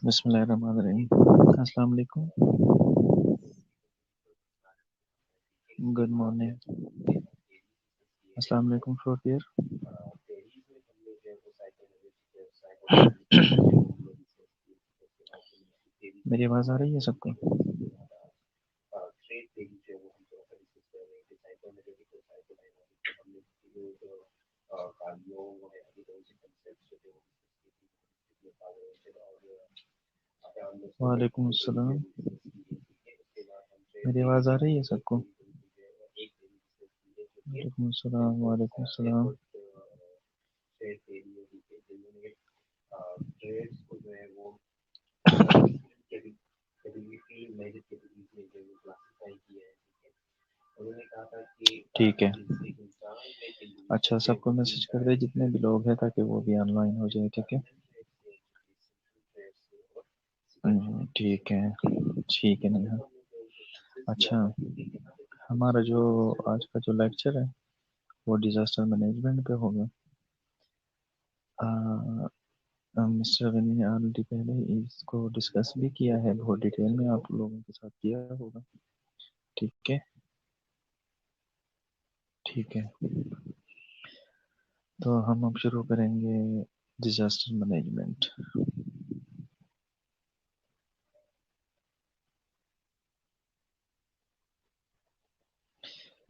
बिस्मिल्लाहिर्रहमानिर्रहीम। अस्सलाम वालेकुम। Good morning. अस्सलाम वालेकुम फॉर मेरी आवाज़ आ रही है सबको? वालेकुम अस्सलाम। मेरी आवाज़ आ रही है सबको? वालेकुम अस्सलाम। वालेकुम अस्सलाम। ठीक है। अच्छा, सबको मैसेज कर दे जितने भी लोग हैं, ताकि वो भी ऑनलाइन हो जाए। ठीक है। ठीक है। ठीक है नेहा। अच्छा, हमारा जो आज का जो लेक्चर है वो डिजास्टर मैनेजमेंट पे होगा। मिस्टर गनी ने ऑलरेडी पहले इसको डिस्कस भी किया है, बहुत डिटेल में आप लोगों के साथ किया होगा। ठीक है। ठीक है, तो हम अब शुरू करेंगे डिजास्टर मैनेजमेंट।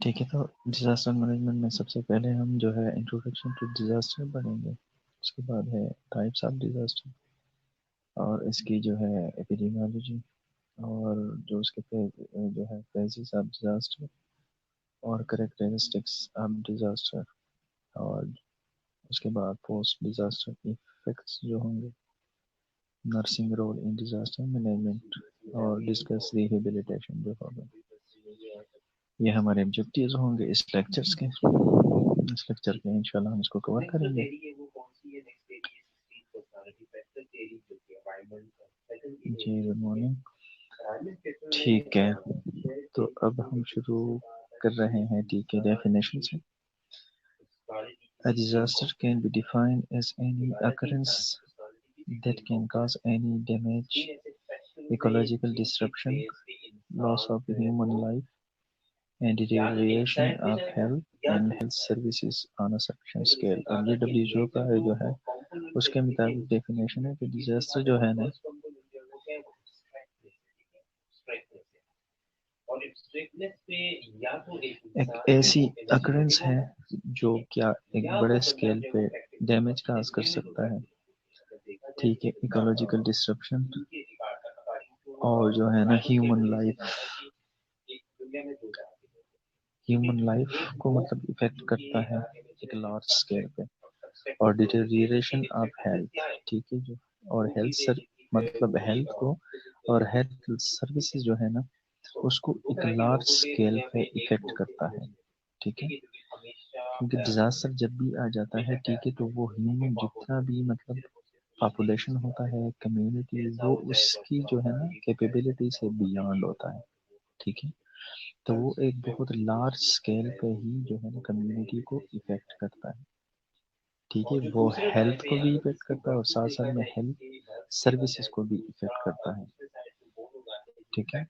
ठीक है, तो डिजास्टर मैनेजमेंट में सबसे पहले हम जो है इंट्रोडक्शन टू डिजास्टर पढ़ेंगे। उसके बाद है टाइप्स ऑफ डिजास्टर, और इसकी जो है एपिडेमियोलॉजी, और जो उसके जो है फेजेस ऑफ डिजास्टर, और करेक्टरिस्टिक्स ऑफ डिजास्टर, और उसके बाद पोस्ट डिजास्टर इफेक्ट्स जो होंगे, nursing role in disaster management, और डिस्कस रिहेबिलिटेशन जो होगा। ये हमारे ऑब्जेक्टिव्स होंगे इस लेक्चर्स के। इस लेक्चर के इंशाल्लाह हम इसको कवर करेंगे। जी गुड मॉर्निंग। ठीक है, तो अब हम शुरू कर रहे हैं। ठीक है, डेफिनेशन से। A disaster can be defined as any occurrence that can cause any damage, ecological disruption, loss of human life, and deterioration of health and health services on a sufficient scale। और ये WHO का है जो है, उसके मुताबिक definition है कि डिजास्टर जो है ना, एक ऐसी अकरेंस है जो क्या एक बड़े स्केल पे डैमेज काज कर सकता है। ठीक है, इकोलॉजिकल डिस्ट्रप्शन, और जो है ना ह्यूमन लाइफ को मतलब इफेक्ट करता है एक लार्ज स्केल पे, और डिटेरियरेशन ऑफ हेल्थ। ठीक है, जो और हेल्थ सर मतलब हेल्थ को और हेल्थ सर्विसेज जो है ना, उसको एक लार्ज स्केल पे इफेक्ट करता है। ठीक है, क्योंकि डिजास्टर जब भी आ जाता है, ठीक है, तो वो ह्यूमन जितना भी मतलब पॉपुलेशन होता है, कम्युनिटी, वो उसकी जो है ना कैपेबिलिटी से बियॉन्ड होता है। ठीक है, तो वो एक बहुत लार्ज स्केल पे ही जो है ना कम्युनिटी को इफेक्ट करता है। ठीक है, वो हेल्थ को भी इफेक्ट करता है और साथ साथ में हेल्थ सर्विसेज को भी इफेक्ट करता है। ठीक है,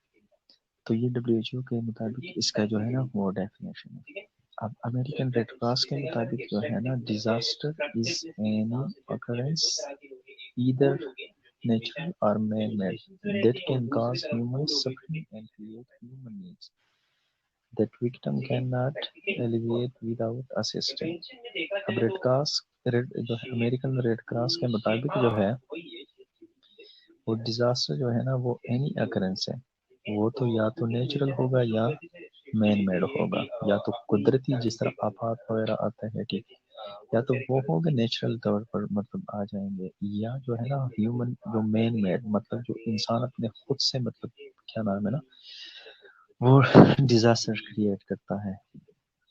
तो ये WHO के मुताबिक इसका जो है ना वो डेफिनेशन है। अब अमेरिकन रेड क्रॉस के मुताबिक जो है ना, disaster is any occurrence either natural or man-made that can cause human suffering and create human needs that victim cannot alleviate without assistance। अब रेड क्रॉस जो है अमेरिकन रेड क्रॉस के मुताबिक जो है, वो डिजास्टर जो है ना वो एनी अकरेंस है, वो तो या तो नेचुरल होगा या मैन मेड होगा, या तो कुदरती जिस तरह आफात वगैरह आता है, ठीक है, या तो वो होगा नेचुरल तौर पर मतलब आ जाएंगे, या जो है ना ह्यूमन जो मैन मेड मतलब जो इंसान अपने खुद से मतलब क्या नाम है ना, वो डिजास्टर क्रिएट करता है।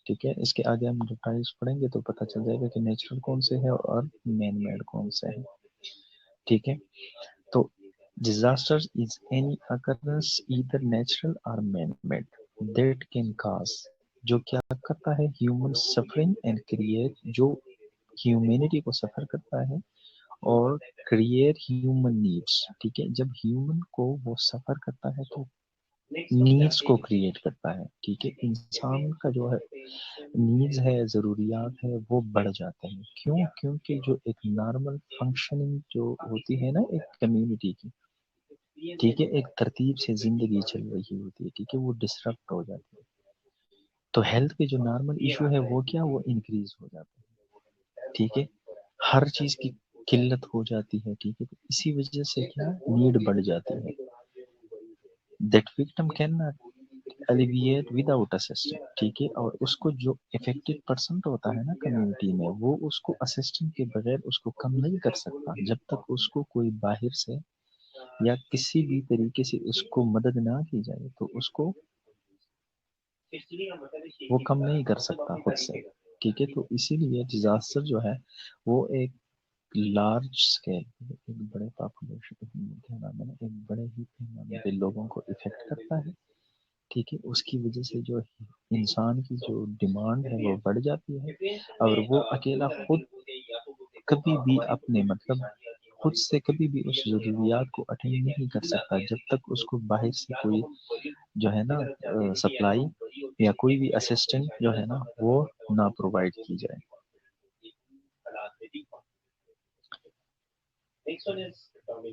ठीक है, इसके आगे हम जब टाइप्स पढ़ेंगे तो पता चल जाएगा कि नेचुरल कौन से है और मैन मेड कौन से है। ठीक है, तो disaster is any occurrence either natural or man-made that can cause, जो क्या करता है ह्यूमन सफरिंग एंड क्रिएट, जो ह्यूमैनिटी को सफर करता है और क्रिएट ह्यूमन नीड्स, ठीक है। जब ह्यूमन को वो सफर करता है तो नीड्स को क्रिएट करता है, ठीक है। इंसान का जो है नीड्स है, जरूरियात है, वो बढ़ जाते हैं। क्यों? क्योंकि जो एक नॉर्मल फंक्शनिंग जो होती है ना एक कम्युनिटी की, ठीक है, एक तरतीब से जिंदगी चल रही होती है, ठीक है, वो डिसरप्ट हो जाती है। तो हेल्थ के जो नॉर्मल इशू है वो क्या, वो इंक्रीज हो जाता है, ठीक है। हर चीज की किल्लत हो जाती है, ठीक है। तो इसी वजह से क्या नीड बढ़ जाती है। That victim can not alleviate without assistant, ठीक है। और उसको जो इफेक्टेड पर्सन होता है ना कम्युनिटी में, वो उसको असिस्टेंट के बगैर उसको कम नहीं कर सकता। जब तक उसको कोई बाहर से या किसी भी तरीके से उसको मदद ना की जाए तो उसको वो कम नहीं कर सकता खुद से, ठीक है। तो इसीलिए डिजास्टर जो है वो एक लार्ज स्केल पे, एक बड़े पॉपुलेशन क्या नाम है ना, एक बड़े ही पैमाने पे लोगों को इफेक्ट करता है, ठीक है। उसकी वजह से जो इंसान की जो डिमांड है वो बढ़ जाती है और वो अकेला खुद कभी भी अपने मतलब खुद से कभी भी उस जरूरियात को अटेंड नहीं कर सकता जब तक उसको बाहर से कोई जो है ना सप्लाई या कोई भी असिस्टेंट जो है ना वो ना प्रोवाइड की जाए।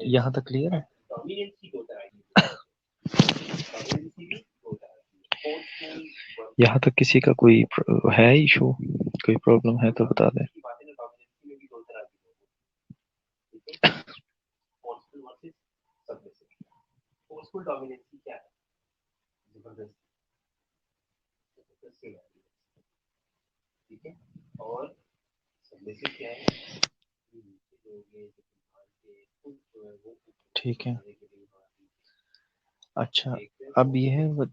यहाँ तक क्लियर है? यहाँ तक किसी का कोई है इशू, कोई प्रॉब्लम है तो बता दें। ठीक है। अच्छा, अब यह है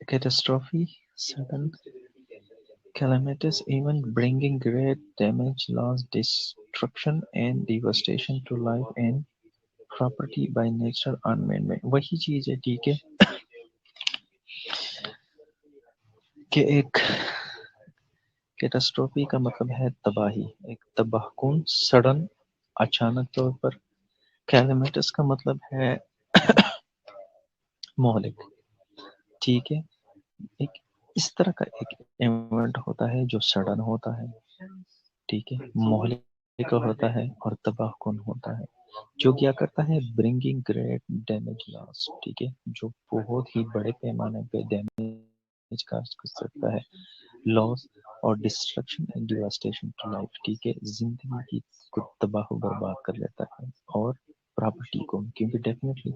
catastrophe, sudden calamities, even bringing great damage, loss, destruction, and devastation to life and property by nature or man-made। वही चीज है, ठीक है, कि एक कैटास्ट्रॉफी का मतलब है तबाही, एक तबाहकुन, सडन, अचानक तौर पर। कैलेमिटस का मतलब है मोहलिक, ठीक है। एक इस तरह का एक इवेंट होता है जो सडन होता है, ठीक है, मोहलिक होता है और तबाहकुन होता है, जो क्या करता है ब्रिंगिंग ग्रेट डैमेज लॉस, ठीक है, जो बहुत ही बड़े पैमाने पे डैमेज कर सकता है, लॉस और destruction and devastation to life, ठीक है, जिंदगी की को तबाह बर्बाद कर लेता है और प्रॉपर्टी को, क्योंकि डेफिनेटली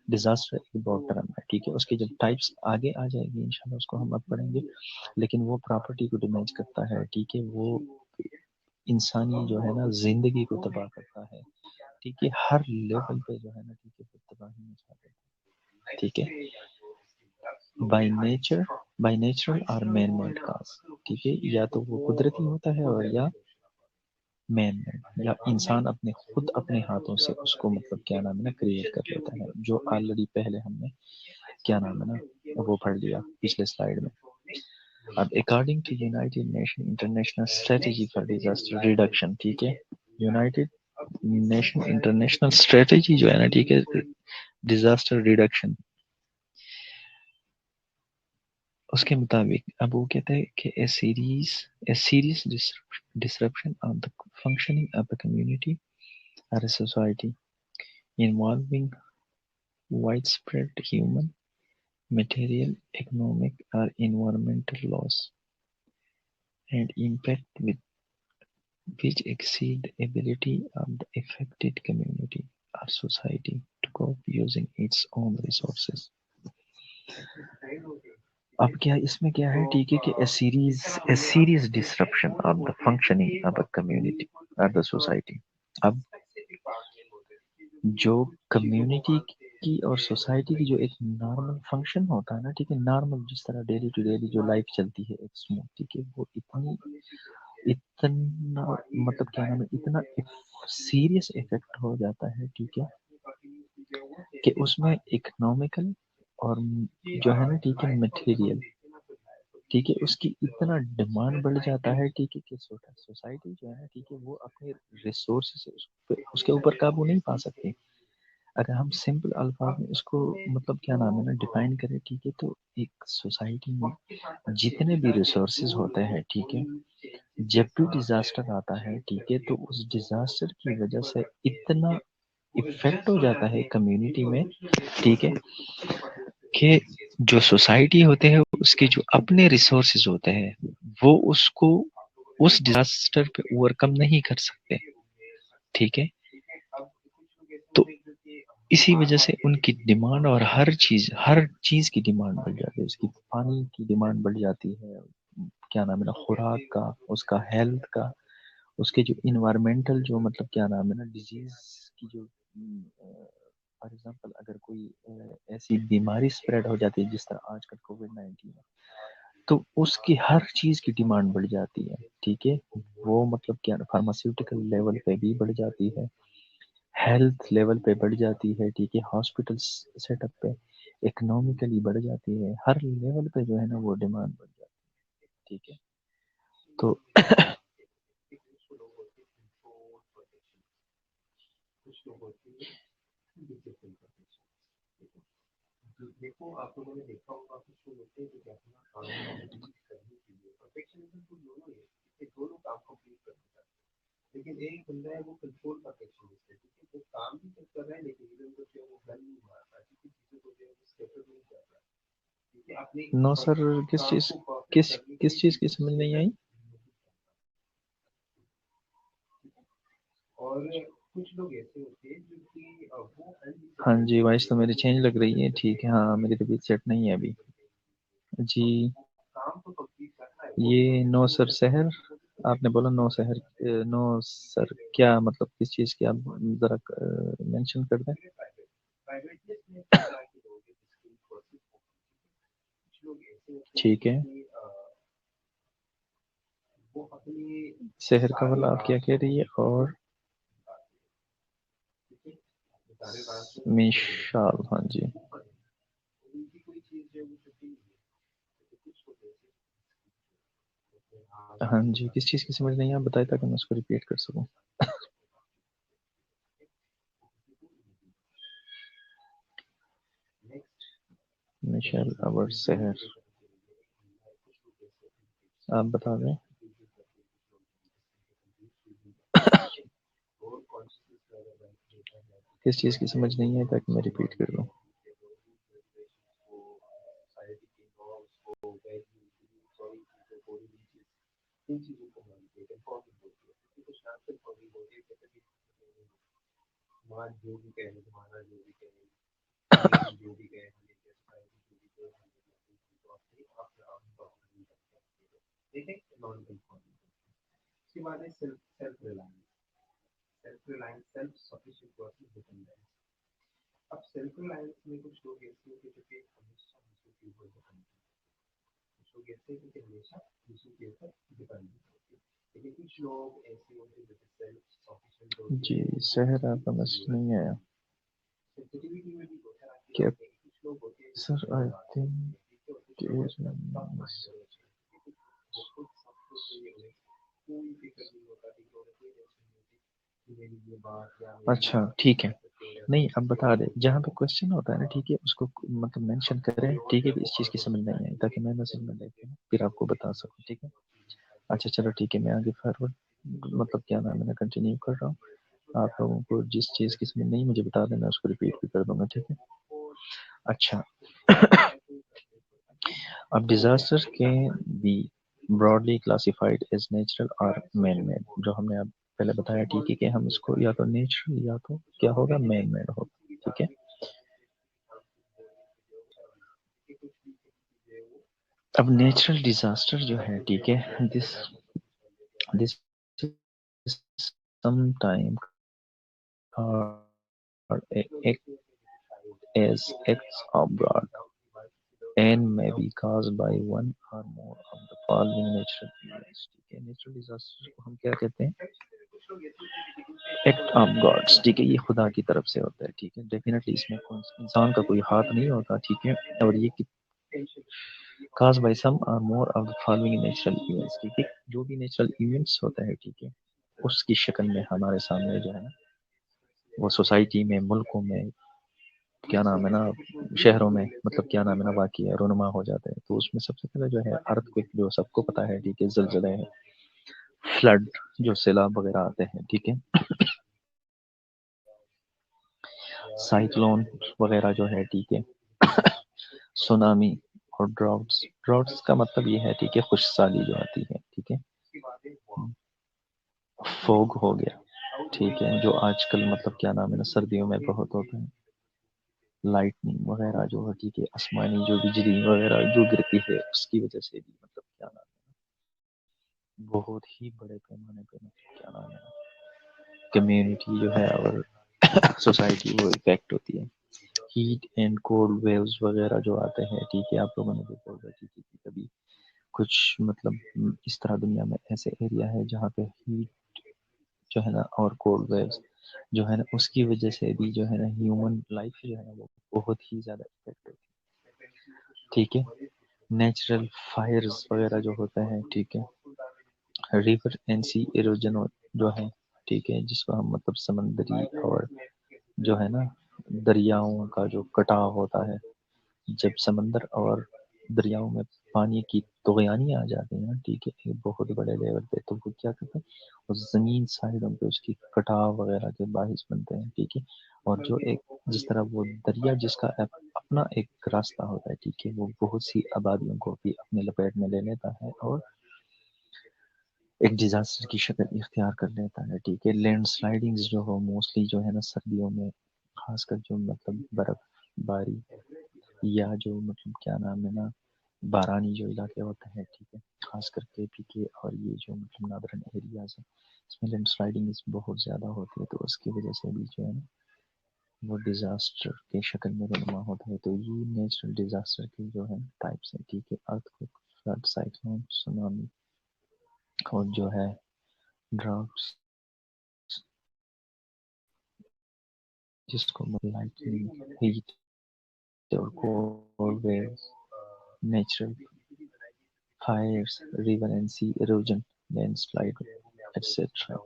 डिजास्टर एक बहुत टर्म है, ठीक है। उसके जब टाइप्स आगे आ जाएगी इंशाल्लाह उसको हम अब पढ़ेंगे, लेकिन वो प्रॉपर्टी को डैमेज करता है, ठीक है, वो इंसानी जो है ना जिंदगी को तबाह करता है, ठीक है, हर लेवल पे जो है ना, ठीक है, वो तबाही मचा देता है, ठीक है। बाय नेचुरल और मैन मेड काज, ठीक है, या तो वो कुदरती होता है और या मैन मेड, या इंसान अपने खुद अपने हाथों से उसको मतलब क्या नाम है ना क्रिएट कर लेता है, जो ऑलरेडी पहले हमने क्या नाम है ना वो पढ़ लिया पिछले स्लाइड में। अब according to United Nation International Strategy for Disaster Reduction, ठीक है, यूनाइटेड नेशन इंटरनेशनल स्ट्रेटेजी जो है ना, ठीक है, डिजास्टर रिडक्शन, उसके मुताबिक अब वो कहते हैं कि a serious disruption of the functioning of a community or a society involving widespread human, material, economic, or environmental loss and impact which exceed the ability of the affected community or society to cope using its own resources। अब क्या इसमें क्या है, ठीक है, कि a series disruption of the functioning of a community और the society. अब जो कम्युनिटी की और सोसाइटी की जो एक नॉर्मल फंक्शन होता है ना, ठीक है, नॉर्मल जिस तरह डेली टू डेली जो लाइफ चलती है एक स्मूथ, ठीक है, वो इतनी इतना मतलब क्या नाम है इतना सीरियस इफेक्ट हो जाता है, ठीक है, कि उसमें इकोनॉमिकल और जो है ना, ठीक है, मटेरियल ठीक है, उसकी इतना डिमांड बढ़ जाता है, ठीक है, कि सोसाइटी जो है, ठीक है, वो अपने रिसोर्सेस उसके ऊपर काबू नहीं पा सकती। अगर हम सिंपल अल्फाज में उसको मतलब क्या नाम है ना डिफाइन करें, ठीक है, तो एक सोसाइटी में जितने भी रिसोर्सेज होते हैं, ठीक है, जब भी डिजास्टर आता है, ठीक है, तो उस डिजास्टर की वजह से इतना इफेक्ट हो जाता है कम्युनिटी में, ठीक है, कि जो सोसाइटी होते हैं उसके जो अपने रिसोर्सेज होते हैं वो उसको उस डिजास्टर पे ओवरकम नहीं कर सकते, ठीक है। तो इसी वजह से उनकी डिमांड और हर चीज की डिमांड बढ़ जाती है, उसकी पानी की डिमांड बढ़ जाती है, क्या नाम है ना खुराक का, उसका हेल्थ का, उसके जो इन्वायरमेंटल जो मतलब क्या नाम है ना डिजीज की जो फॉर एग्जांपल अगर कोई ऐसी बीमारी स्प्रेड हो जाती है जिस तरह आजकल कोविड-19 है, तो उसकी हर चीज की डिमांड बढ़ जाती है, ठीक है। वो मतलब क्या फार्मास्यूटिकल लेवल पे भी बढ़ जाती है, हेल्थ लेवल पे बढ़ जाती है, ठीक है, हॉस्पिटल सेटअप पे इकोनॉमिकली बढ़ जाती है, हर लेवल पे जो है ना वो डिमांड बढ़ जाती है, ठीक है। तो नो सर, किस चीज की समझ नहीं आई? हाँ जी, वॉइस तो मेरी चेंज लग रही है, ठीक है, हाँ मेरी तबीयत सेट नहीं है अभी जी। ये नो सर शहर, आपने बोला नो शहर, नो सर क्या मतलब किस चीज़ की, आप जरा मेंशन कर दें। ठीक है, शहर का वाला आप क्या कह रही है, और मिशाल, हाँ जी। हाँ जी, किस चीज़ की समझ नहीं है, आप बताए ताकि मैं उसको रिपीट कर सकूं। मिशेल अवर शहर, आप बता दें। किस चीज़ की समझ नहीं है ताकि मैं रिपीट कर दूं। जी, शहर आपका मैसेज नहीं आया क्या सर? आई थिंक अच्छा ठीक है, नहीं अब बता दे, जहाँ पे क्वेश्चन होता है ना, ठीक है, उसको मतलब मेंशन करें, ठीक है, कि इस चीज़ की समझ नहीं आई, ताकि मैं मैसेज में देख के फिर आपको बता सकूं, ठीक है। अच्छा चलो ठीक है, मैं आगे फॉरवर्ड मतलब क्या नाम है मैं कंटिन्यू कर रहा हूँ। आप लोगों को जिस चीज़ की समझ नहीं मुझे बता देना, उसको रिपीट भी कर दूंगा, ठीक है। अच्छा अब disaster can be broadly classified as natural और मैन मेड, जो हमने अब पहले बताया, ठीक है, कि हम इसको या तो नेचुरल या तो क्या होगा मैन मेड होगा, ठीक है। अब नेचुरल डिजास्टर जो है, ठीक है, this this sometime called as acts of God and may be caused by one or more of the following natural events, ठीक है। नेचुरल डिजास्टर को हम क्या कहते हैं? एक्ट ऑफ गॉड्स, ठीक है, ये खुदा की तरफ से होता है, ठीक है, डेफिनेटली इसमें इंसान का कोई हाथ नहीं होता, ठीक है। और ये काज बाई सम और more of the following natural events, ठीक है, जो भी नेचुरल इवेंट्स होता है, ठीक है, उसकी शक्ल में हमारे सामने जो है ना, वो सोसाइटी में, मुल्कों में, क्या नाम है ना, शहरों में, मतलब क्या नाम है ना, वाकई है, रोनुमा हो जाते हैं। तो उसमें सबसे पहले जो है अर्थक्वेक, जो सबको पता है, ठीक है, जलजले हैं, फ्लड, जो सैलाब वगैरह आते हैं, ठीक है, साइक्लोन वगैरह जो है, ठीक है, सुनामी और ड्राउट्स। ड्राउट्स का मतलब ये है, ठीक है, खुशहाली जो आती है, ठीक है, फोग हो गया, ठीक है, जो आजकल मतलब क्या नाम है ना, सर्दियों में बहुत होता है, लाइटनिंग वगैरह जो है, ठीक है, आसमानी जो बिजली वगैरह जो गिरती है, उसकी वजह से भी मतलब क्या नाम है, बहुत ही बड़े पैमाने पे मतलब क्या नाम है, कम्युनिटी जो है और सोसाइटी वो इफेक्ट होती है। हीट एंड कोल्ड वेव्स वगैरह जो आते हैं, ठीक है, आप लोगों ने देखा होगा, ठीक है, कि कभी कुछ मतलब इस तरह दुनिया में ऐसे एरिया है जहाँ पे हीट जो है ना और कोल्ड वेव्स जो है ना, उसकी वजह से भी जो है ना ह्यूमन लाइफ जो है ना वो बहुत ही ज्यादा इफेक्ट होती है, ठीक है। नेचुरल फायर्स वगैरह जो होते हैं, ठीक है, रिवर एंड सी इरोजन जो है, ठीक है, जिसको हम मतलब समंदरी और जो है ना दरियाओं का जो कटाव होता है, जब समंदर और दरियाओं में पानी की तूफ़ानी आ जाती है ना, ठीक है, एक बहुत बड़े लेवल पे, तो वो क्या करते हैं, उस जमीन साइडों पे उसकी कटाव वगैरह के बाहिस बनते हैं, ठीक है, और जो एक जिस तरह वो दरिया जिसका अपना एक रास्ता होता है, ठीक है, वो बहुत सी आबादियों को भी अपने लपेट में ले लेता है और एक डिजास्टर की शक्ल इख्तियार कर लेता है, ठीक है। लैंड स्लाइडिंग्स जो हो मोस्टली जो है ना सर्दियों में, खासकर जो मतलब बर्फबारी या जो मतलब क्या नाम है ना बारानी जो इलाके होते हैं, ठीक है, खास करके पीके और ये जो मतलब नादरन एरियाज है, इसमें लैंड स्लाइडिंग बहुत ज़्यादा होती है, तो उसकी वजह से भी जो है ना वो डिजास्टर की शक्ल में रुनुमा होता है। तो ये नेचुरल डिजास्टर के जो है टाइप्स हैं, ठीक है, अर्थक्वेक, फ्लड, साइक्लोन, सुनामी और जो है ड्राउट्स, जिसको लाइटनिंग, हीट और cold waves, natural fires, river and sea erosion, landslide, etcetera,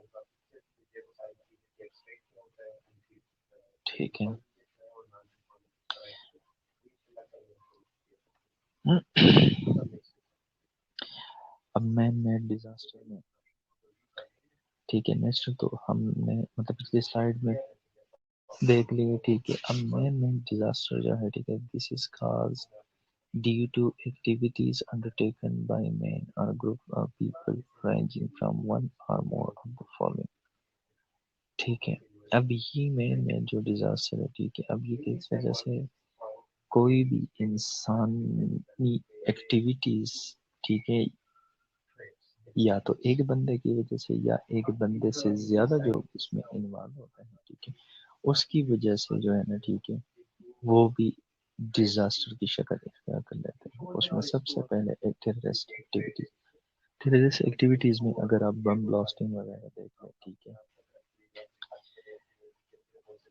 ठीक है। अब मैन मेड डिजास्टर में, ठीक है, नेचुरल तो हमने मतलब पिछली स्लाइड में देख लिए, ठीक है। अब मैन मेड डिजास्टर जो है, ठीक है, this is cause due to activities undertaken by man or group of people ranging from one or more of the following, ठीक है। अब ये मैन मेड जो डिजास्टर है, ठीक है, अब ये किस वजह से, कोई भी इंसानी एक्टिविटीज, ठीक है, या तो एक बंदे की वजह से या एक बंदे से ज्यादा जो इसमें इन्वॉल्व होता है, ठीक है, उसकी वजह से जो है ना, ठीक है, वो भी डिजास्टर की शक्ल इख्तियार कर लेते हैं। उसमें सबसे पहले एक टेररिस्ट एक्टिविटीज, टेररिस्ट एक्टिविटीज में अगर आप बम ब्लास्टिंग वगैरह देख लें, ठीक है,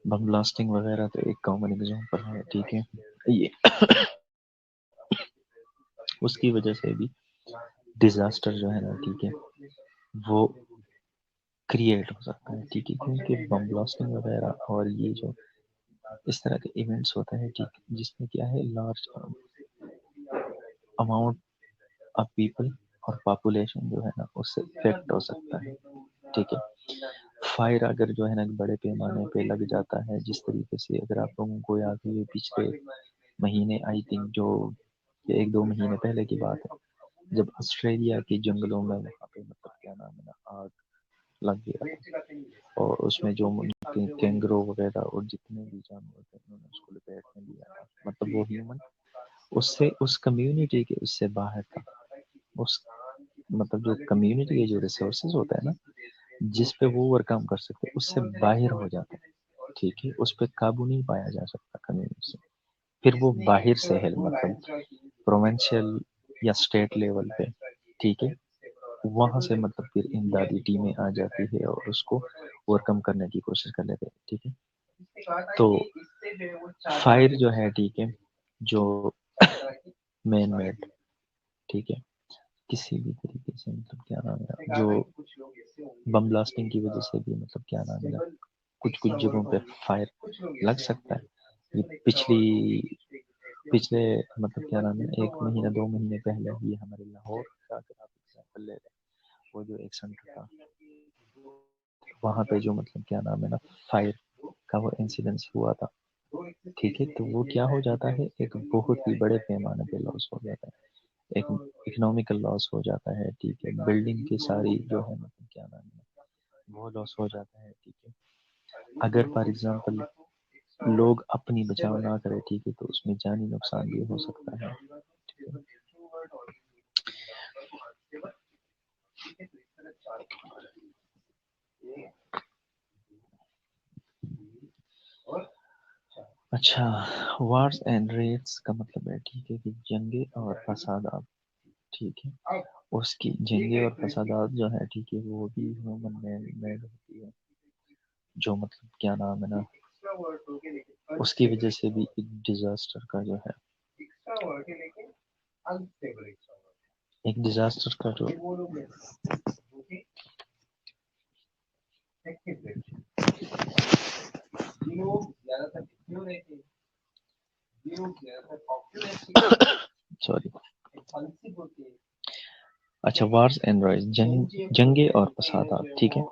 बम ब्लास्टिंग वगैरह तो एक कॉमन एग्जांपल है, ठीक है, ये उसकी वजह से भी डिजास्टर जो है ना, ठीक है, वो क्रिएट हो सकता है, ठीक है, क्योंकि बम ब्लास्टिंग वगैरह और ये जो इस तरह के इवेंट्स होते हैं, ठीक, जिसमें क्या है, लार्ज अमाउंट ऑफ पीपल और पॉपुलेशन जो है ना उससे इफेक्ट हो सकता है, ठीक है। फायर अगर जो है ना बड़े पैमाने पे लग जाता है, जिस तरीके से अगर आप लोगों को याद है, ये पिछले महीने आई थिंक जो ये एक दो महीने पहले की बात है, जब ऑस्ट्रेलिया के जंगलों में वहाँ पे मतलब क्या नाम है ना आग लग गया था, और उसमें जो उनके कैंगरो वगैरह और जितने भी जानवर थे उन्होंने उसको लपेट में लिया था, मतलब वो ह्यूमन उससे उस कम्युनिटी के उससे बाहर था, उस मतलब जो कम्युनिटी के जो रिसोर्सेज होता है ना जिस पे वो ओवरकम कर सकते हैं उससे बाहर हो जाता है, ठीक है, उस पर काबू नहीं पाया जा सकता कम्युनिटी से, फिर वो बाहर से हेल्प मतलब प्रोविंशियल या स्टेट लेवल पे, ठीक है, वहां से मतलब फिर इमदादी टीमें आ जाती है और उसको ओवरकम करने की कोशिश कर लेते हैं, ठीक है। तो फायर जो है, ठीक है, जो मैन मेड ठीक है, किसी भी तरीके से मतलब क्या नाम है, जो बम ब्लास्टिंग की वजह से भी मतलब क्या नाम है, कुछ कुछ जगहों पे फायर लग सकता है। ये पिछले मतलब क्या नाम है, 1 महीना 2 महीने पहले ये हमारे लाहौर का अगर आप एग्जाम्पल ले रहे हैं, वो जो एक सेंटर था, वहाँ पे जो मतलब क्या नाम है ना, फायर का वो इंसिडेंस हुआ था। ठीक है, तो वो क्या हो जाता है, एक बहुत ही बड़े पैमाने पे लॉस हो जाता है, एक इकोनॉमिकल लॉस हो जाता है। ठीक है, बिल्डिंग की सारी जो है मतलब क्या नाम है, वो लॉस हो जाता है। ठीक है, अगर फॉर एग्जांपल लोग अपनी बचाव ना करें, ठीक है, तो उसमें जानी नुकसान भी हो सकता है। ठीक है। अच्छा, वार्स एंड रेट्स का मतलब है, ठीक है, कि जंगे और फसादात। ठीक है, उसकी जंगे और फसादात जो है, ठीक है, वो भी ह्यूमन मेड होती है, जो मतलब क्या नाम है ना, उसकी वजह से भी एक डिजास्टर का जो है, एक डिजास्टर का जो सॉरी, अच्छा, वार्स एंड राइज, जंगे और फसादात। ठीक है,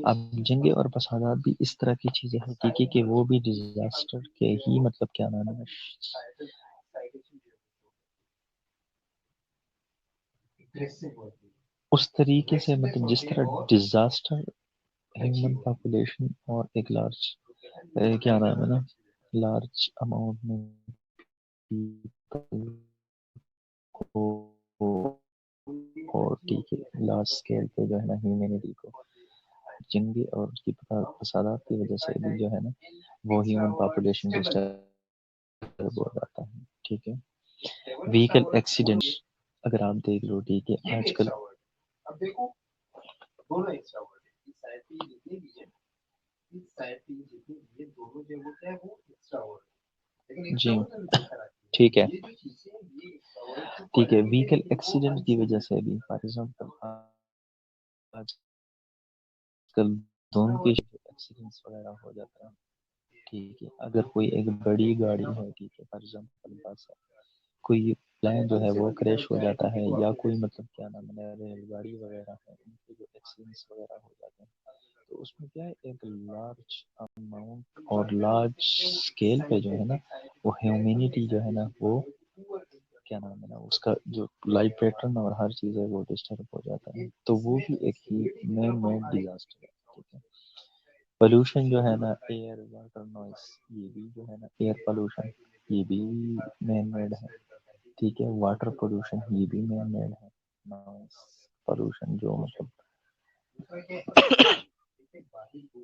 अब जंगे और फसादात भी इस तरह की चीजें हैं, ठीक है, कि वो भी डिजास्टर के ही मतलब क्या नाम है, उस तरीके से मतलब जिस तरह डिजास्टर ह्यूमन पॉपुलेशन और एक लार्ज क्या नाम है ना, लार्ज अमाउंट में people को, और ठीक है लार्ज स्केल पे जो है ना ह्यूमैनिटी को, जंगी और उसकी फसादात की वजह से भी जो है ना, वो ह्यूमन पॉपुलेशन डिस्टर्ब हो जाता है। ठीक है, व्हीकल एक्सीडेंट्स अगर आप देख लो, ठीक है, आजकल जी ठीक है, ठीक है, व्हीकल एक्सीडेंट की वजह से भी फॉर एग्जाम्पल आजकल धुंध के एक्सीडेंट्स वगैरह हो जाता है। ठीक है, अगर कोई एक बड़ी गाड़ी है, ठीक है, फॉर एग्जाम्पल बस है, कोई प्लेन जो है वो क्रैश हो जाता है, या कोई मतलब क्या नाम है रेलगाड़ी वगैरह है, उनके जो एक्सीडेंट्स वगैरह हो जाते हैं, तो उसमें क्या है, एक लार्ज अमाउंट और लार्ज स्केल पे जो है ना, वो ह्यूमैनिटी जो है ना, वो क्या नाम है ना, उसका जो लाइफ पैटर्न और हर चीज़ है वो डिस्टर्ब हो जाता है, तो वो भी एक ही मैन मेड डिजास्टर है। ठीक है, पोल्यूशन जो है ना, एयर वाटर नॉइस, ये भी जो है ना, एयर पोल्यूशन ये भी मैन मेड है। ठीक है, वाटर पोल्यूशन ये भी मैन मेड है। नॉइस पोल्यूशन जो मतलब,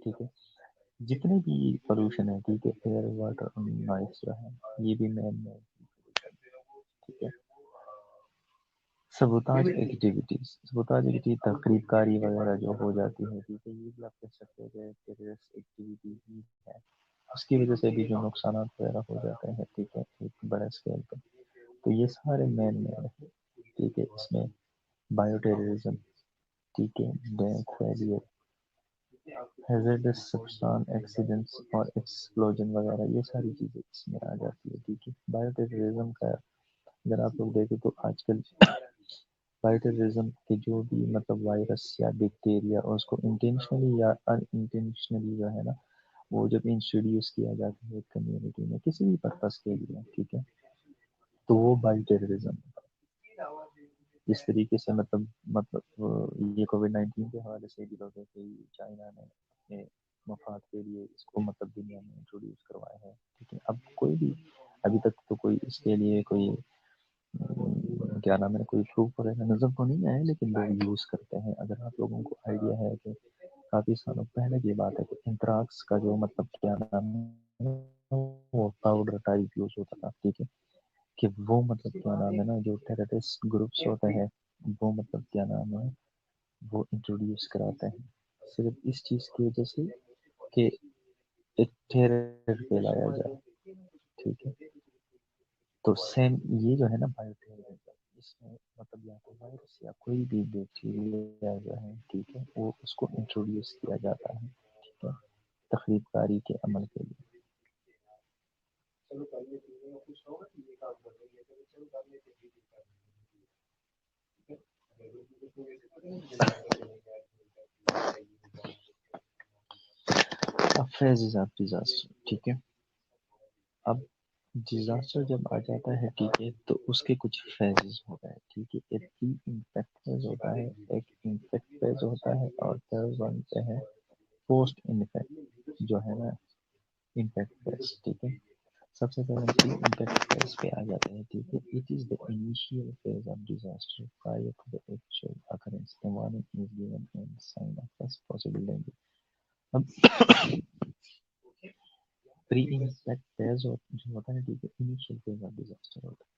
ठीक है, जितने भी पोल्यूशन है, ठीक है, एयर वाटर नॉइस जो है, ये भी मैन मेड पोल्यूशन। ठीक है, सबोताज एक्टिविटीज, सबोताज एक्टिविटी तकरीबकारी वगैरह जो हो जाती है, ठीक है, ये भी आप कह सकते हैं कि टेररिस्ट एक्टिविटी ही है, उसकी वजह से भी जो नुकसान वगैरह हो जाते हैं, ठीक है, एक बड़े स्केल पे, तो ये सारे मैन मेड है। ठीक है, इसमें बायो टेररिज्म, ठीक है, death failure, hazardous substance accidents और एक्सप्लोजन वगैरह, ये सारी चीजें इसमें आ जाती है। ठीक है, बायो टेररिज्म का अगर आप लोग देखें तो आजकल बायो टेररिज्म के जो भी मतलब वायरस या बैक्टीरिया, उसको इंटेंशनली या अनइंटेंशनली जो है ना, वो जब इंट्रोड्यूस किया जाता है कम्युनिटी में किसी भी पर्पस के लिए, ठीक है, तो वो बायो टेररिज्म। इस तरीके से ये कोविड-19 के हवाले से भी लोग हैं कि चाइना ने अपने मफाद के लिए इसको मतलब दुनिया में इंट्रोड्यूस करवाया है। ठीक है, अब कोई भी अभी तक तो कोई इसके लिए कोई क्या नाम है, कोई प्रूफ वगैरह नजर तो नहीं आया, लेकिन लोग यूज करते हैं। अगर आप लोगों को आइडिया है कि काफी सालों पहले की बात है कि एंथ्राक्स का जो मतलब क्या नाम है, वो पाउडर टाइप यूज होता था। ठीक है, कि वो मतलब क्या नाम है ना, जो टेररिस्ट ग्रुप्स होते हैं, वो मतलब क्या नाम है, वो इंट्रोड्यूस कराते हैं सिर्फ इस चीज की वजह से कि एक टेरर फैलाया जाए। ठीक है, तो सेम ये जो है ना बायो टेररिज्म, इसमें मतलब या तो वायरस या कोई भी बैक्टीरिया जो है, ठीक है, वो उसको इंट्रोड्यूस किया जाता है, ठीक है, तखरीबकारी के अमल के लिए। अब फेजेस ऑफ डिजास्टर, ठीक है। अब डिजास्टर जब आ जाता है, ठीक है, तो उसके कुछ फेजेस होता है, ठीक है। एक प्री इम्पैक्ट फेज होता है, एक इम्पैक्ट फेज होता है, और थर्ड वन पे है पोस्ट इम्पैक्ट जो है ना, इम्पैक्ट फेज, ठीक है। सबसे पहले प्री इम्पैक्ट फेज पे आ जाते हैं, ठीक है। It is the initial phase of disaster prior to the actual occurrence. The warning is given and sign of first possible danger. अब प्री इम्पैक्ट फेज जो होता है, ठीक है, इनिशियल फेज ऑफ डिजास्टर होता है,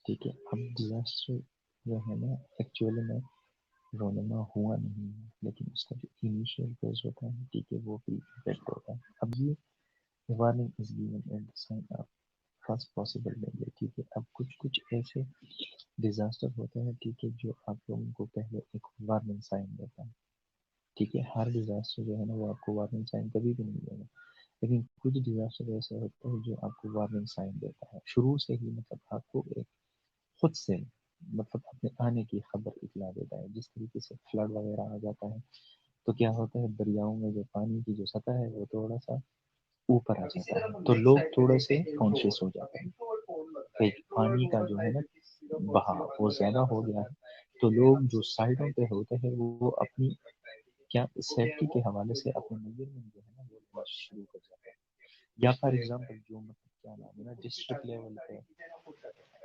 ठीक है। अब डिजास्टर जो है ना, एक्चुअली में रोनमा हुआ नहीं है, लेकिन उसका जो इनिशियल फेज होता है, ठीक है, वो प्री इम्पैक्ट होता है। अब ये warning is given at the sign of first possible danger, ठीक है। अब कुछ कुछ ऐसे डिजास्टर होते हैं, ठीक है, जो आप लोगों को पहले एक वार्निंग साइन देता है, ठीक है। हर डिजास्टर जो है ना, वो आपको वार्निंग साइन कभी भी नहीं देगा, लेकिन कुछ डिजास्टर ऐसे होते हैं जो आपको वार्निंग साइन देता है शुरू से ही, मतलब आपको एक खुद से मतलब अपने आने की खबर इतला देता है। जिस तरीके से फ्लड वगैरह आ जाता है, तो क्या होता है, दरियाओं में जो पानी की जो सतह है वो थोड़ा सा ऊपर आ जाता है, तो लोग थोड़े से कॉन्शियस हो जाते हैं कि पानी का जो है ना बहाव वो ज्यादा हो गया है। तो लोग जो साइडों पे होते हैं वो अपनी क्या सेफ्टी के हवाले से अपने मेजरमेंट जो है ना वो लेना शुरू कर जाते हैं। या फॉर एग्जांपल जो मतलब क्या नाम है ना, डिस्ट्रिक्ट लेवल पे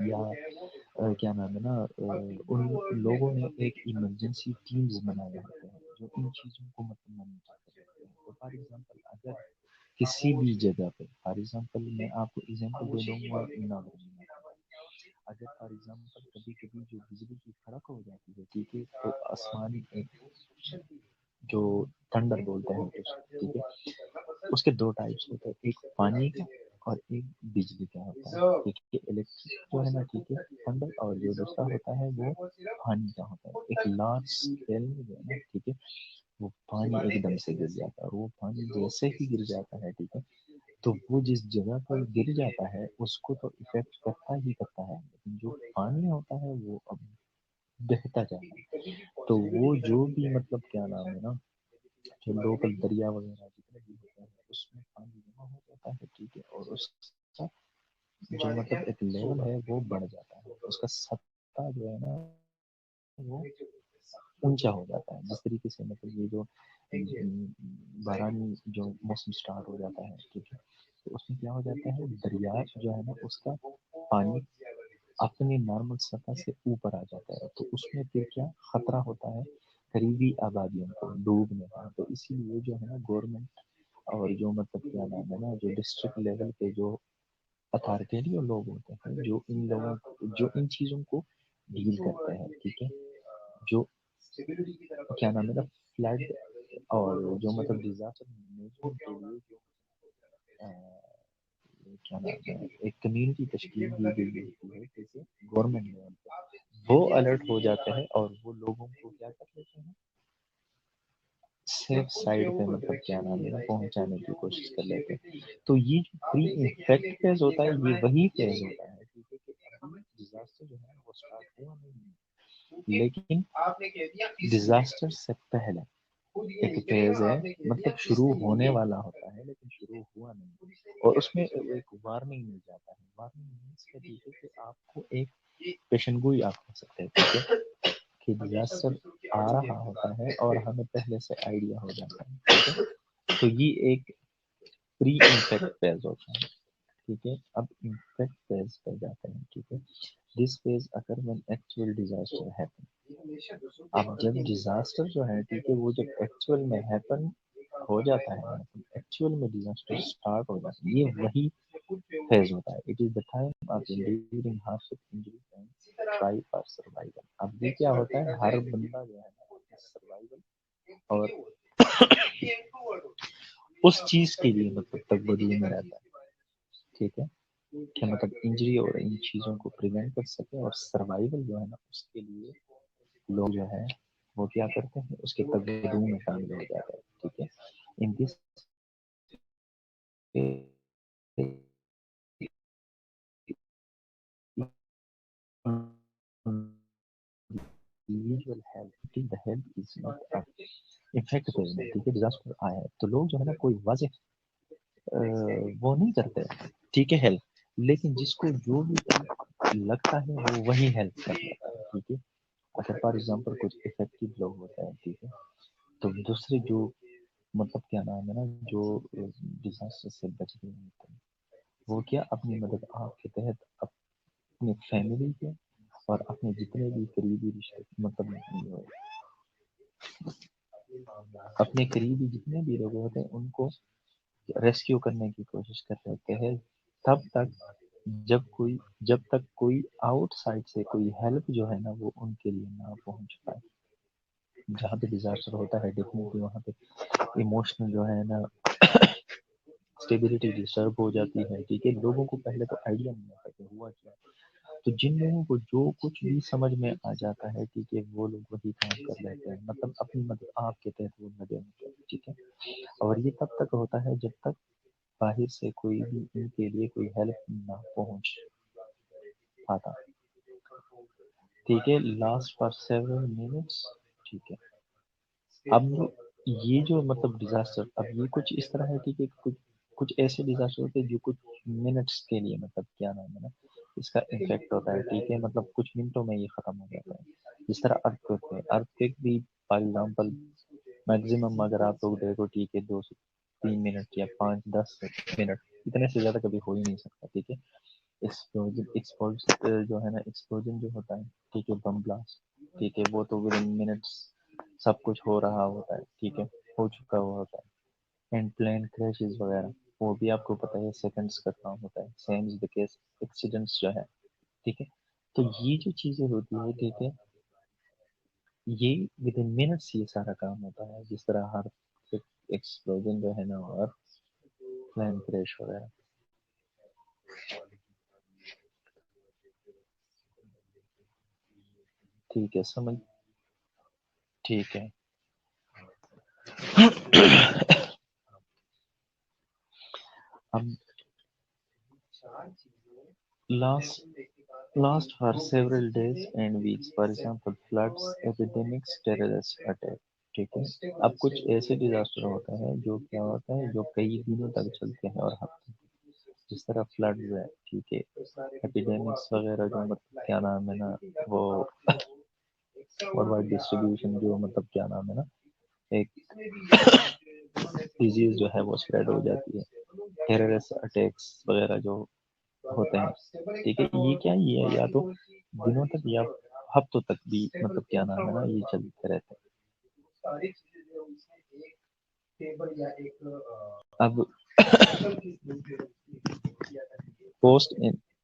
या क्या नाम है ना, उन लोगों ने एक इमरजेंसी टीम्स बनाए होते हैं जो इन चीज़ों को मतलब मॉनिटर करते हैं। तो फॉर एग्जांपल अगर किसी भी जगह पे, फॉर एग्जांपल मैं आपको एग्जांपल दे दूंगा नागालैंड में, अगर फॉर एग्जांपल कभी कभी जो बिजली की कड़क हो जाती है, ठीक है, तो आसमानी एक जो थंडर बोलते हैं उसको, ठीक है, उसके दो टाइप्स होते हैं, एक पानी का और एक बिजली का होता है, ठीक है। इलेक्ट्रिक जो है ना, ठीक है, थंडर, और जो दूसरा होता है वो पानी का होता है। एक लार्ज स्केल में जो है ना, ठीक है, वो पानी एकदम से गिर जाता है, वो पानी जैसे ही गिर जाता है, ठीक है, तो वो जिस जगह पर गिर जाता है उसको तो इफेक्ट करता ही करता है, लेकिन जो पानी होता है वो अब बहता जाता है। तो वो जो भी मतलब क्या नाम है ना, जो लोकल दरिया वगैरह जितने भी होते हैं उसमें पानी जमा हो जाता है, ठीक है, और उसका जो मतलब एक लेवल है वो बढ़ जाता है, उसका सत्ता जो है ना वो ऊंचा हो जाता है। जिस तरीके से मतलब ये जो बारानी जो मौसम स्टार्ट हो जाता है, ठीक है, तो उसमें क्या हो जाता है, दरिया जो है ना उसका पानी अपने नॉर्मल सतह से ऊपर आ जाता है, तो उसमें फिर क्या खतरा होता है, करीबी आबादियों को डूबने का। तो इसीलिए जो है ना गवर्नमेंट और जो मतलब क्या नाम है ना, जो डिस्ट्रिक्ट लेवल पे जो अथॉरिटेरियल लोग होते हैं, जो इन लोगों जो इन चीजों को डील करते हैं, ठीक है, जो क्या नाम है ना फ्लड और जो मतलब डिजास्टर मैनेजमेंट के लिए जो क्या नाम है एक कम्युनिटी तश्कील दी गई होती है, जैसे गवर्नमेंट लेवल पे वो अलर्ट हो जाते हैं और वो लोगों को क्या कर लेते हैं, सेफ साइड पे मतलब क्या नाम है ना पहुंचाने की कोशिश कर लेते हैं। तो ये जो प्री इम्पैक्ट फेज होता है ये वही फेज होता है, ठीक है, कि अभी डिजास्टर जो है वो स्टार्ट हुआ नहीं है, लेकिन डिजास्टर से पहले एक फेज है, मतलब शुरू होने वाला होता है लेकिन शुरू हुआ नहीं, और उसमें एक वार्निंग मिल जाता है। वार्निंग मीन्स क्या, ठीक है, कि आपको एक पेशन गोई आप कह सकते हैं, ठीक है, कि डिजास्टर आ रहा होता है और हमें पहले से आइडिया हो जाता है, ठीक है। तो ये एक प्री इम्पैक्ट फेज होता है, ठीक है। अब इम्पैक्ट फेज पे जाते हैं, ठीक है। This phase occur when actual disaster happen. अब जब डिजास्टर जो है, ठीक है, वो जब एक्चुअल में हैपन हो जाता है, मतलब एक्चुअल में डिजास्टर स्टार्ट हो जाता है, ये वही फेज होता है। It is the time of enduring hardship, injury and try for survival. अब ये क्या होता है, हर बंदा जो है ना सर्वाइवल और उस चीज के लिए मतलब तकबदी में रहता है, ठीक है। क्या मतलब इंजरी और इन चीज़ों को प्रिवेंट कर सके, और सर्वाइवल जो है ना उसके लिए लोग जो है वो क्या करते हैं, उसके तकदीरों में शामिल हो जाते हैं। ठीक है, in this individual health, the health is not effect पे में, ठीक है, डिजास्टर आया है तो लोग जो है ना कोई वजह वो नहीं करते, ठीक है, हेल्प, लेकिन जिसको जो भी लगता है वो वही हेल्प कर लेता है। ठीक है, अगर फॉर एग्जाम्पल कुछ इफेक्टिव लोग होते हैं, ठीक है, तो दूसरे जो मतलब क्या नाम है ना, जो डिजास्टर से बच गए होते हैं वो क्या अपनी मदद आपके तहत अपनी फैमिली के और अपने जितने भी करीबी रिश्ते मतलब अपने करीबी जितने भी लोग होते हैं उनको रेस्क्यू करने की कोशिश कर रहे होते हैं, तब तक जब तक कोई आउटसाइड से कोई हेल्प जो है ना वो उनके लिए ना पहुंच पाए। जहाँ पे डिजास्टर होता है डेफिनेटली वहाँ पे इमोशनल जो है ना स्टेबिलिटी डिस्टर्ब हो जाती है। ठीक है, लोगों को पहले तो आइडिया नहीं आता कि हुआ क्या, तो जिन लोगों को जो कुछ भी समझ में आ जाता है, ठीक है, वो लोग वही काम कर लेते हैं, मतलब अपनी मदद आपके तहत वो लगे होते हैं। ठीक है, और ये तब तक होता है जब तक बाहर से कोई भी इनके लिए कोई हेल्प ना पहुंच पाता। ठीक है, लास्ट फॉर सेवरल मिनट्स। ठीक है, अब ये जो मतलब डिजास्टर, अब ये कुछ इस तरह है, ठीक है, कुछ कुछ ऐसे डिजास्टर होते हैं जो कुछ मिनट्स के लिए मतलब क्या नाम है ना इसका इफेक्ट होता है। ठीक है, मतलब कुछ मिनटों में ये खत्म हो जाता है। जिस तरह अर्थक्वेक है, अर्थक्वेक भी फॉर एग्जाम्पल मैक्सिमम अगर आप लोग देखो, ठीक है, 2 से 3 मिनट या 5-10 मिनट, इतने से ज्यादा कभी हो ही नहीं सकता। ठीक है, एक्सप्लोजन एक्सप्लोजन जो है ना, एक्सप्लोजन जो होता है, ठीक है, बम ब्लास्ट, ठीक है, वो तो विद इन मिनट्स सब कुछ हो रहा होता है। ठीक है, हो चुका हुआ होता है। एंड प्लेन क्रैशेस वगैरह वो भी आपको पता है सेकंड्स का काम होता है, same is the case accidents जो है। ठीक है, तो ये जो चीजें होती है, ठीक है, ये विद इन मिनट्स ये सारा काम होता है, जिस तरह हर एक्सप्लोजन जो है ना और प्लेन क्रैश वगैरह। ठीक है, समझ, ठीक है। अब last last for several days and weeks, for example floods, epidemics, terrorist attack। ठीक है, अब कुछ ऐसे डिजास्टर होते हैं जो क्या होता है जो कई दिनों तक चलते हैं और हफ्ते, जिस तरह फ्लड है। ठीक है, एपिडेमिक्स वगैरह जो मतलब क्या नाम है ना वो वर्ल्ड वाइड डिस्ट्रीब्यूशन जो मतलब क्या नाम है ना एक डिजीज जो है वो स्प्रेड हो जाती है, टेररिस्ट अटैक्स वगैरह जो होते हैं। ठीक है, ये क्या, ये या तो दिनों तक या हफ्तों तक भी मतलब क्या नाम है ना ये चलते रहते हैं। अब पोस्ट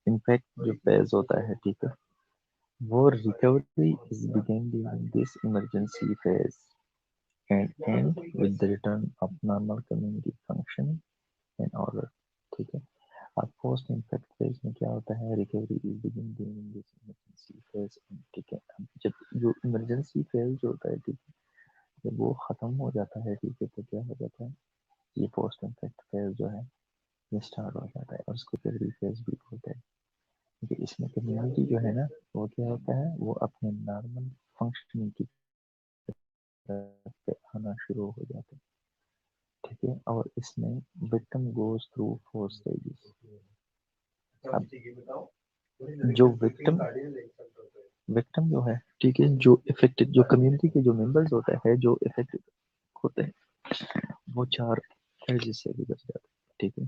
इम्पैक्ट जो फेज होता है, ठीक है, वो recovery is begin during this emergency phase and and with the return of normal community function and order. ठीक है, अब पोस्ट इम्पैक्ट फेज में क्या होता है, recovery is begin during this emergency phase. ठीक है, अब जब जो इमरजेंसी फेज जो होता है, ठीक है, जब वो खत्म हो जाता है, ठीक है, तो क्या हो जाता है, ये पोस्ट इम्पैक्ट फेज जो है ये स्टार्ट हो जाता है, और उसको रिकवरी फेज भी बोलते हैं। क्योंकि इसमें कम्युनिटी जो है ना वो क्या होता है, वो अपने नॉर्मल फंक्शनिंग की तरफ से आना शुरू हो जाता है। ठीक है, और इसमें विक्टिम गोज थ्रू 4 स्टेजेस। अब जो विक्टिम जो है, ठीक है, जो इफेक्टेड जो कम्युनिटी के जो मेंबर्स होते हैं जो इफेक्टेड होते हैं वो 4 स्टेजेस से गुजर जाते हैं। ठीक है,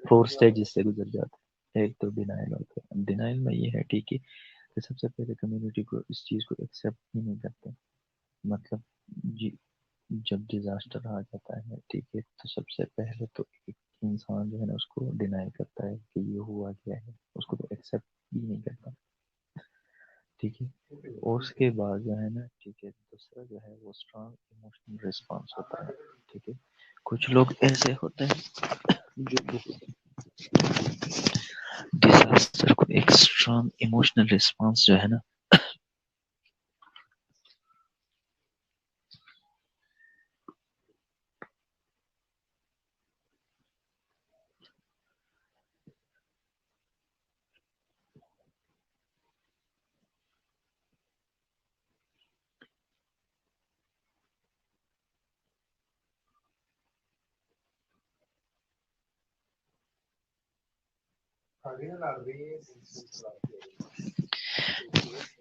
4 स्टेजेस से गुजर जाते हैं। एक तो डिनाइल होता है, डिनाइल में ये है, ठीक है, कि सबसे पहले कम्युनिटी को इस चीज़ को एक्सेप्ट ही नहीं करते। मतलब जी, जब डिजास्टर आ जाता है, ठीक है, तो सबसे पहले तो एक इंसान जो है ना उसको डिनाई करता है कि ये हुआ क्या है, उसको तो एक्सेप्ट ही नहीं करता। ठीक है, और उसके बाद जो है ना, ठीक है, दूसरा जो है वो स्ट्रॉन्ग इमोशनल रिस्पॉन्स होता है। ठीक है, कुछ लोग ऐसे होते हैं जो डिजास्टर को एक स्ट्रॉन्ग इमोशनल रिस्पॉन्स जो है ना,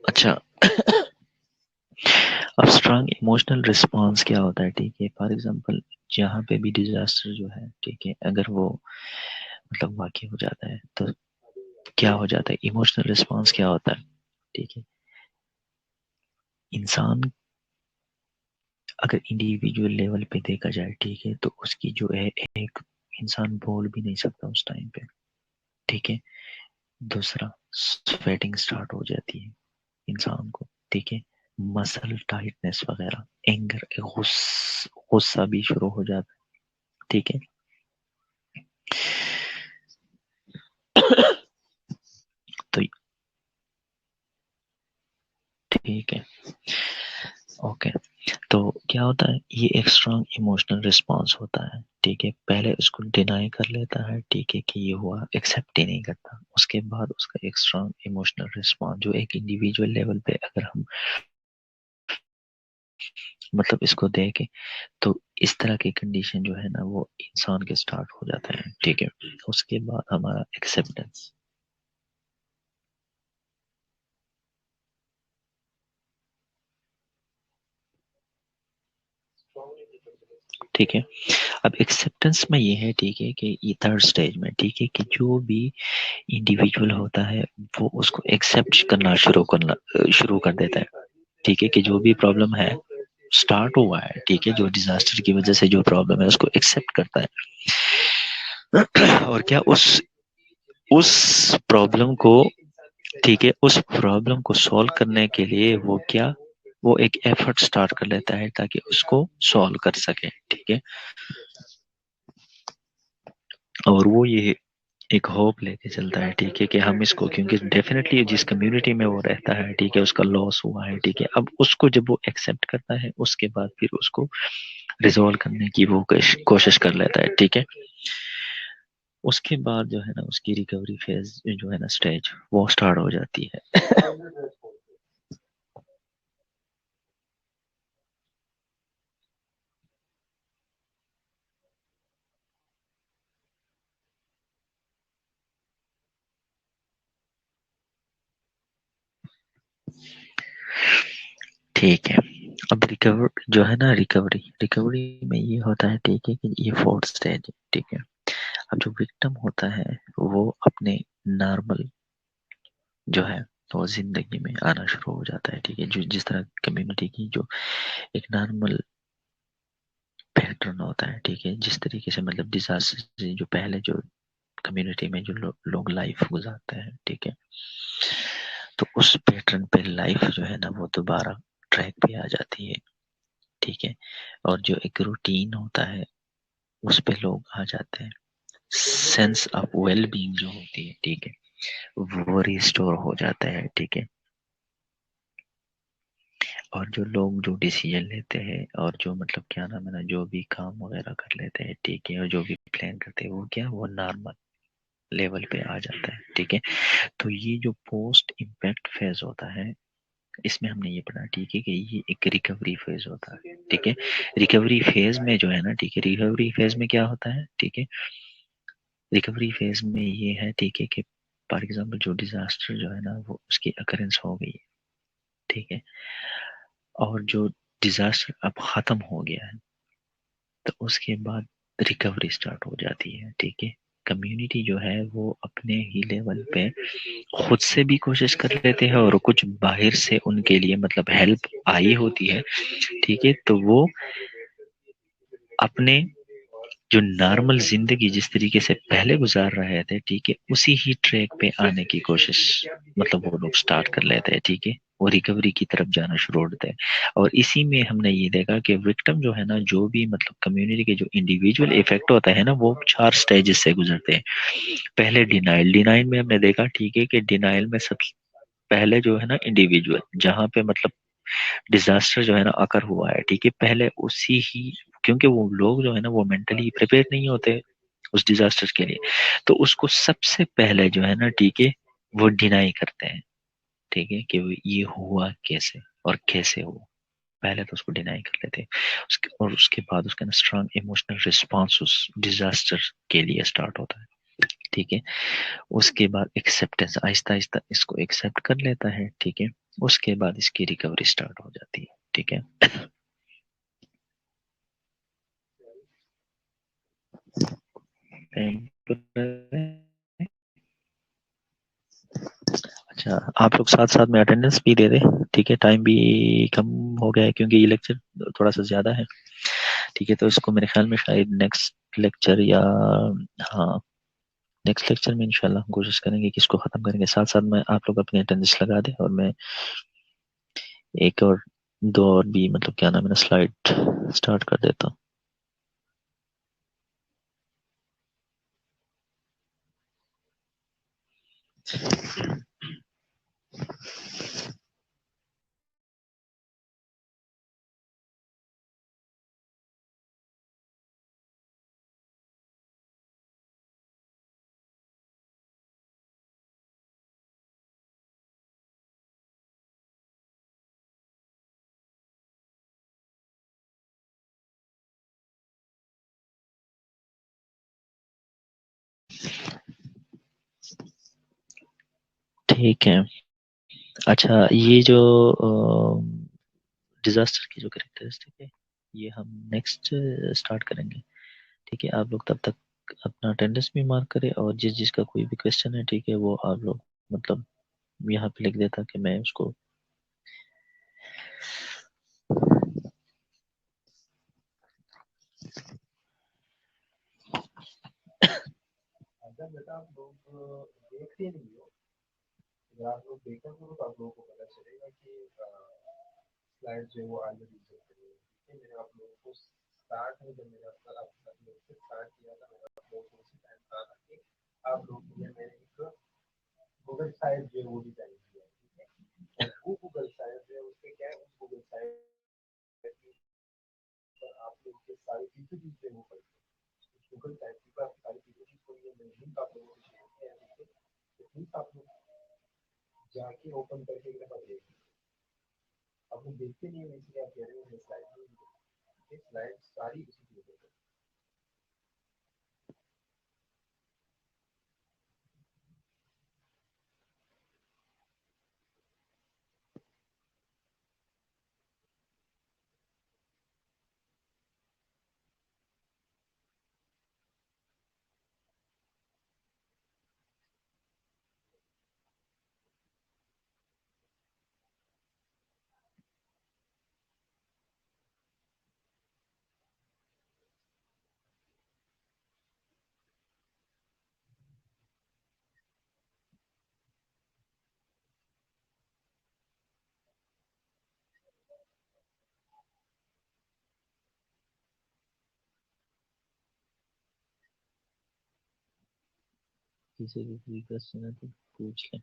अच्छा। अब स्ट्रांग इमोशनल रिस्पॉन्स क्या होता है, ठीक है। फॉर एग्जांपल जहाँ पे भी डिजास्टर जो है, ठीक है, अगर वो मतलब वाकई हो जाता है तो क्या हो जाता है, इमोशनल रिस्पॉन्स क्या होता है, ठीक है। इंसान अगर इंडिविजुअल लेवल पे देखा जाए, ठीक है, तो उसकी जो है एक इंसान बोल भी नहीं सकता उस टाइम पे, ठीक है। दूसरा, स्वेटिंग स्टार्ट हो जाती है इंसान को, ठीक है। मसल टाइटनेस वगैरह, एंगर, गुस्सा भी शुरू हो जाता है, ठीक है। तो ठीक है, ओके। तो क्या होता है, ये एक स्ट्रॉन्ग इमोशनल रिस्पॉन्स होता है, ठीक है। पहले उसको डिनाई कर लेता है, ठीक है, कि ये हुआ, एक्सेप्ट ही नहीं करता। उसके बाद उसका एक स्ट्रॉन्ग इमोशनल रिस्पॉन्स जो एक इंडिविजुअल लेवल पे अगर हम मतलब इसको देखें, तो इस तरह की कंडीशन जो है ना वो इंसान के स्टार्ट हो जाता है, ठीक है। उसके बाद हमारा एक्सेप्टेंस, ठीक है। अब एक्सेप्टेंस में ये है, ठीक है, कि ये थर्ड स्टेज में, ठीक है, कि जो भी इंडिविजुअल होता है वो उसको एक्सेप्ट करना शुरू कर देता है, ठीक है, कि जो भी प्रॉब्लम है स्टार्ट हुआ है, ठीक है, जो डिजास्टर की वजह से जो प्रॉब्लम है उसको एक्सेप्ट करता है। और क्या उस प्रॉब्लम को, ठीक है, उस प्रॉब्लम को सॉल्व करने के लिए वो क्या, वो एक एफर्ट स्टार्ट कर लेता है ताकि उसको सॉल्व कर सके, ठीक है। और वो ये एक होप लेके चलता है, ठीक है, कि हम इसको, क्योंकि डेफिनेटली जिस कम्युनिटी में वो रहता है, ठीक है, उसका लॉस हुआ है, ठीक है। अब उसको जब वो एक्सेप्ट करता है उसके बाद फिर उसको रिजॉल्व करने की वो कोशिश कर लेता है, ठीक है। उसके बाद जो है ना उसकी रिकवरी फेज जो है ना, स्टेज, वो स्टार्ट हो जाती है। ठीक है। अब रिकवर जो है ना, रिकवरी रिकवरी में ये होता है, ठीक है, कि ये फोर्थ स्टेज है, ठीक है। अब जो विक्टिम होता है वो अपने नॉर्मल जो है वो जिंदगी में आना शुरू हो जाता है, ठीक है। जो जिस तरह कम्युनिटी की जो एक नॉर्मल पैटर्न होता है, ठीक है, जिस तरीके से मतलब डिजास्टर से जो पहले जो कम्युनिटी में जो लोग लाइफ गुजारते हैं, ठीक है, तो उस पैटर्न पे लाइफ जो है ना वो दोबारा ट्रैक पे आ जाती है, ठीक है। और जो एक रूटीन होता है उस पे लोग आ जाते हैं। सेंस ऑफ वेल बीइंग जो होती है, ठीक है, वो रिस्टोर हो जाता है, ठीक है। और जो लोग जो डिसीजन लेते हैं और जो मतलब क्या नाम है ना, जो भी काम वगैरह कर लेते हैं, ठीक है, और जो भी प्लान करते हैं वो क्या, वो नॉर्मल लेवल पे आ जाता है, ठीक है। तो ये जो पोस्ट इम्पैक्ट फेज होता है, इसमें हमने ये पढ़ा, ठीक है, कि ये एक रिकवरी फेज होता है, ठीक है। रिकवरी फेज में जो है ना, ठीक है, रिकवरी फेज में क्या होता है, ठीक है, रिकवरी फेज में ये है, ठीक है, कि फॉर एग्जाम्पल जो डिजास्टर जो है ना वो उसकी अकरेंस हो गई है, ठीक है, और जो डिजास्टर अब खत्म हो गया है, तो उसके बाद रिकवरी स्टार्ट हो जाती है, ठीक है। कम्युनिटी जो है वो अपने ही लेवल पे खुद से भी कोशिश कर लेते हैं और कुछ बाहर से उनके लिए मतलब हेल्प आई होती है, ठीक है। तो वो अपने जो नॉर्मल जिंदगी जिस तरीके से पहले गुजार रहे थे, ठीक है, उसी ही ट्रैक पे आने की कोशिश मतलब वो लोग स्टार्ट कर लेते हैं, ठीक है। वो रिकवरी की तरफ जाना शुरू होते हैं। और इसी में हमने ये देखा कि विक्टिम जो है ना, जो भी मतलब कम्युनिटी के जो इंडिविजुअल इफेक्ट होता है ना, वो 4 स्टेजेस से गुजरते हैं। पहले डिनाइल, डिनाइल में हमने देखा ठीक है कि डिनाइल में सबसे पहले जो है ना इंडिविजुअल, जहाँ पे मतलब डिजास्टर जो है ना अकर हुआ है, ठीक है, पहले उसी ही, क्योंकि वो लोग जो है ना वो मेंटली प्रिपेयर नहीं होते उस डिजास्टर के लिए, तो उसको सबसे पहले जो है ना, ठीक है, वो डिनाई करते हैं, ठीक है, कि ये हुआ कैसे और कैसे हुआ, पहले तो उसको डिनाई कर लेते हैं। और उसके बाद उसका ना स्ट्रांग इमोशनल रिस्पॉन्स उस डिजास्टर के लिए स्टार्ट होता है, ठीक है। उसके बाद एक्सेप्टेंस, आहिस्ता आहिस्ता इसको एक्सेप्ट कर लेता है, ठीक है। उसके बाद इसकी रिकवरी स्टार्ट हो जाती है, ठीक है। अच्छा, आप लोग साथ साथ में अटेंडेंस भी दे दें, ठीक है, टाइम भी कम हो गया है क्योंकि ये लेक्चर थोड़ा सा ज्यादा है, ठीक है। तो इसको मेरे ख्याल में शायद नेक्स्ट लेक्चर या, हाँ, नेक्स्ट लेक्चर में इंशाल्लाह हम कोशिश करेंगे कि इसको खत्म करेंगे। साथ साथ में आप लोग अपनी अटेंडेंस लगा दें और मैं एक और दो और भी मतलब क्या नाम है ना स्लाइड स्टार्ट कर देता हूँ। ठीक है। अच्छा, ये जो डिजास्टर की जो कैरेक्टरिस्टिक है, ये हम नेक्स्ट स्टार्ट करेंगे, ठीक है। आप लोग तब तक अपना अटेंडेंस भी मार्क करें और जिस जिसका कोई भी क्वेश्चन है, ठीक है, वो आप लोग मतलब यहाँ पे लिख देता कि मैं उसको। अगर बेटा आप लोग देखते नहीं हो, अगर आप लोग देखा करो तो आप लोगों को पता चलेगा कि स्लाइड जो है वो ऑलरेडी चल रही है, ठीक है। मैंने आप लोगों को स्टार्ट में, जब मैंने आप लोग से स्टार्ट किया था, मैंने आप लोगों को उसी टाइम कहा था कि आप लोग के लिए मैंने एक गूगल साइट जो है वो डिजाइन किया है, ठीक है। और वो गूगल साइट जो है उसके क्या है, उस गूगल साइट पर आप लोग के सारी पीपीटी जो है वो पढ़ते हैं। गूगल साइट पर आप सारी पीपीटी को ये लिंक आप लोगों को शेयर किया है, ठीक है। तो प्लीज आप लोग जाके ओपन करके एक दफा देखिए। आप लोग देखते नहीं है, इसलिए आप कह रहे हो स्लाइड में, स्लाइड सारी उसी के ऊपर। किसी को कोई क्वेश्चन है तो पूछ लें।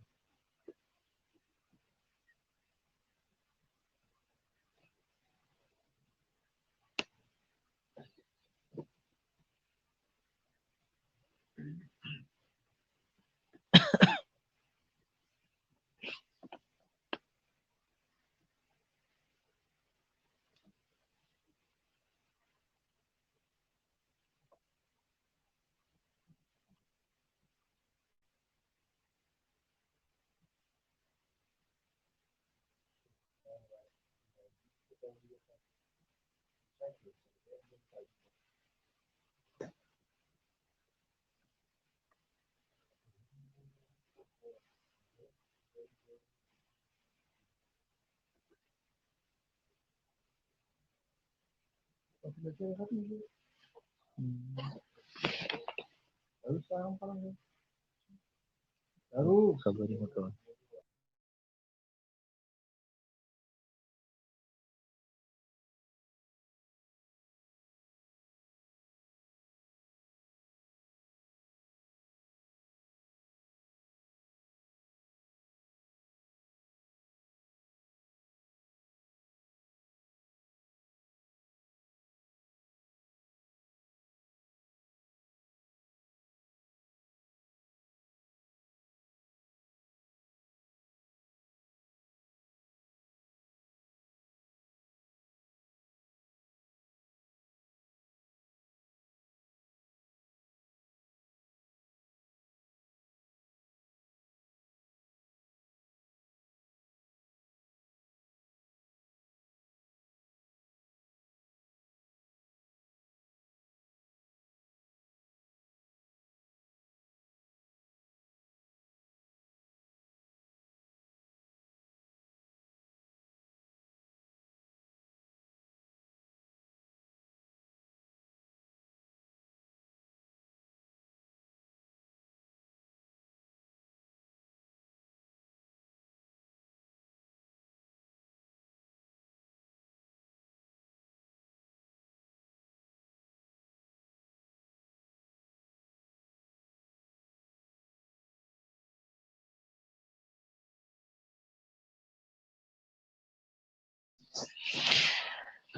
खबर ही मतलब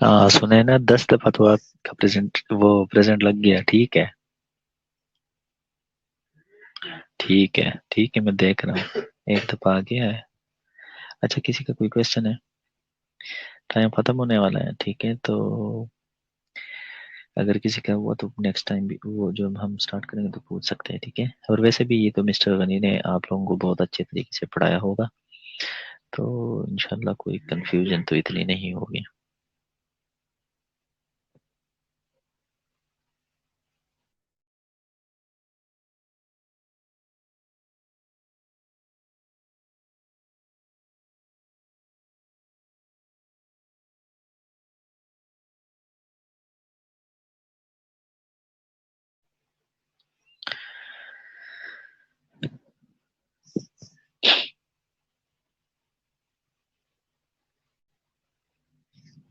हाँ सुने ना, 10 दफा तो आपका प्रेजेंट वो प्रेजेंट लग गया। ठीक है, ठीक है, ठीक है, मैं देख रहा हूँ। एक दफा आ गया है। अच्छा, किसी का कोई क्वेश्चन है? टाइम खत्म होने वाला है। ठीक है, तो अगर किसी का हुआ तो नेक्स्ट टाइम भी वो जो हम स्टार्ट करेंगे तो पूछ सकते हैं। ठीक है, और वैसे भी ये तो मिस्टर गनी ने आप लोगों को बहुत अच्छे तरीके से पढ़ाया होगा, तो इंशाल्लाह कोई कंफ्यूजन तो इतनी नहीं होगी।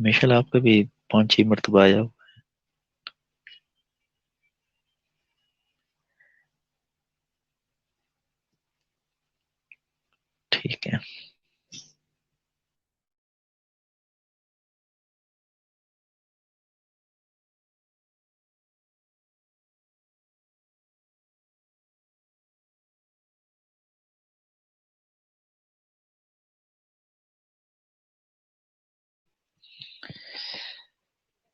मिशेल आपका भी 5-6 मरतबा आया हो। ठीक है।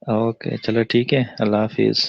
ओके, चलो ठीक है, अल्लाह हाफिज।